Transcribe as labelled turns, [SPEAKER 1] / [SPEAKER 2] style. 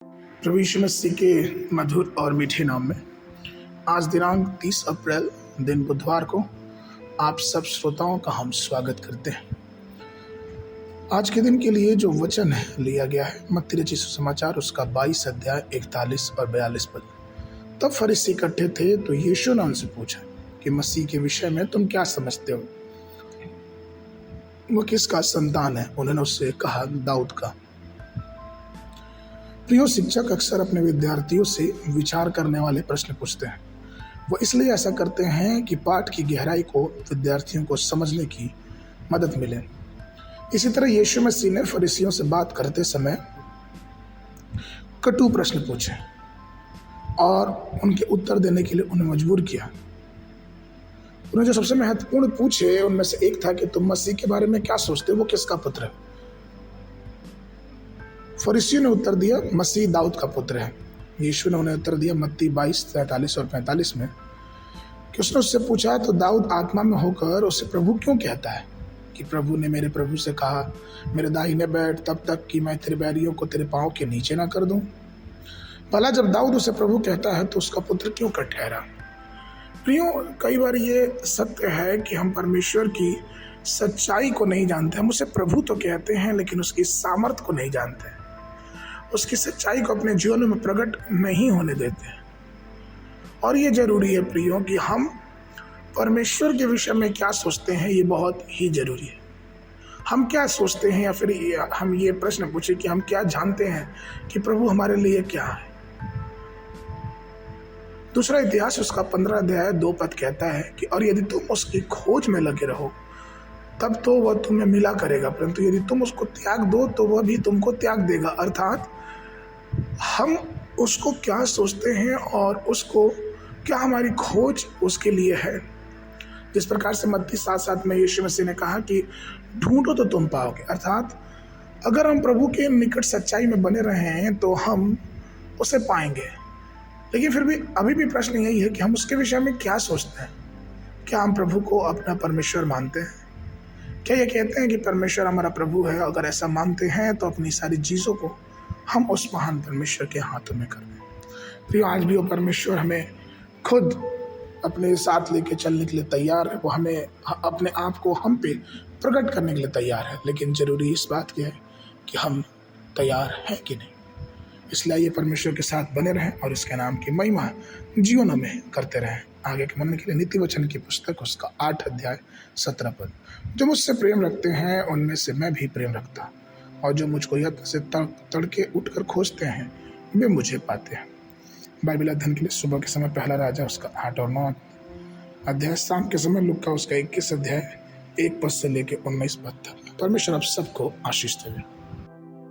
[SPEAKER 1] प्रभु यीशु मसीह के मधुर और मीठे नाम में आज दिनांक 30 अप्रैल दिन बुधवार को आप सब श्रोताओं का हम स्वागत करते हैं। आज के दिन के लिए जो वचन लिया गया है मत्ती रचित सुसमाचार उसका 22 अध्याय 41 और 42 पद। तब फरीसी इकट्ठे थे तो यीशु ने उनसे पूछा कि मसीह के विषय में तुम क्या समझते हो, वो किसका संतान है? उन्होंने उससे कहा, दाऊद का। प्रिय शिक्षक अक्सर अपने विद्यार्थियों से विचार करने वाले प्रश्न पूछते हैं। वो इसलिए ऐसा करते हैं कि पाठ की गहराई को विद्यार्थियों को समझने की मदद मिले। इसी तरह यीशु मसीह ने फरीसियों से बात करते समय कटु प्रश्न पूछे और उनके उत्तर देने के लिए उन्हें मजबूर किया। उन्हें जो सबसे महत्वपूर्ण पूछे उनमें से एक था कि तुम मसीह के बारे में क्या सोचते हो, वो किसका पुत्र है? फरीसियों ने उत्तर दिया, मसीह दाऊद का पुत्र है। यीशु ने उन्हें उत्तर दिया मत्ती 22, 43 और 45 में कि उसने उससे पूछा, तो दाऊद आत्मा में होकर उसे प्रभु क्यों कहता है कि प्रभु ने मेरे प्रभु से कहा, मेरे दाहिने बैठ तब तक कि मैं तेरे बैरियों को तेरे पांव के नीचे ना कर दूं। भला जब दाऊद उसे प्रभु कहता है तो उसका पुत्र क्यों कर ठहरा? प्रियो, कई बार ये सत्य है कि हम परमेश्वर की सच्चाई को नहीं जानते। हम उसे प्रभु तो कहते हैं लेकिन उसकी सामर्थ को नहीं जानते, उसकी सच्चाई को अपने जीवन में प्रकट नहीं होने देते। और ये जरूरी है प्रियो कि हम परमेश्वर के विषय में क्या सोचते हैं, ये बहुत ही जरूरी है। हम क्या सोचते हैं या फिर हम ये प्रश्न पूछे कि हम क्या जानते हैं कि प्रभु हमारे लिए क्या है। दूसरा इतिहास उसका 15 अध्याय 2 पद कहता है कि और यदि तुम उसकी खोज में लगे रहो तब तो वह तुम्हें मिला करेगा, परंतु यदि तुम उसको त्याग दो तो वह भी तुमको त्याग देगा। अर्थात हम उसको क्या सोचते हैं और उसको क्या हमारी खोज उसके लिए है। जिस प्रकार से मत्ती 7:7 में यीशु मसीह ने कहा कि ढूंढो तो तुम पाओगे। अर्थात अगर हम प्रभु के निकट सच्चाई में बने रहे हैं तो हम उसे पाएंगे। लेकिन फिर भी अभी भी प्रश्न यही है कि हम उसके विषय में क्या सोचते हैं। क्या हम प्रभु को अपना परमेश्वर मानते हैं? क्या ये कहते हैं कि परमेश्वर हमारा प्रभु है? अगर ऐसा मानते हैं तो अपनी सारी चीज़ों को हम उस महान परमेश्वर के हाथों में कर दें। फिर आज भी वो परमेश्वर हमें खुद अपने साथ लेके चलने के लिए तैयार है। वो हमें अपने आप को हम पे प्रकट करने के लिए तैयार है, लेकिन ज़रूरी इस बात की है कि हम तैयार हैं कि नहीं। इसलिए ये परमेश्वर के साथ बने रहें और इसके नाम की महिमा जीवनों में करते रहें। आगे के मन के लिए नीति वचन की पुस्तक उसका 8 अध्याय 17 पद। जो मुझसे प्रेम रखते हैं उनमें से मैं भी प्रेम रखता, और जो मुझको यत्न से तड़के उठकर खोजते हैं वे मुझे पाते हैं। बाइबल अध्ययन के लिए सुबह के समय पहला राजा उसका 8 और 9 अध्याय, शाम के समय लूका उसका 21 अध्याय 1 पद से लेकर 19 पद तक। परमेश्वर आप सबको आशीष देवे।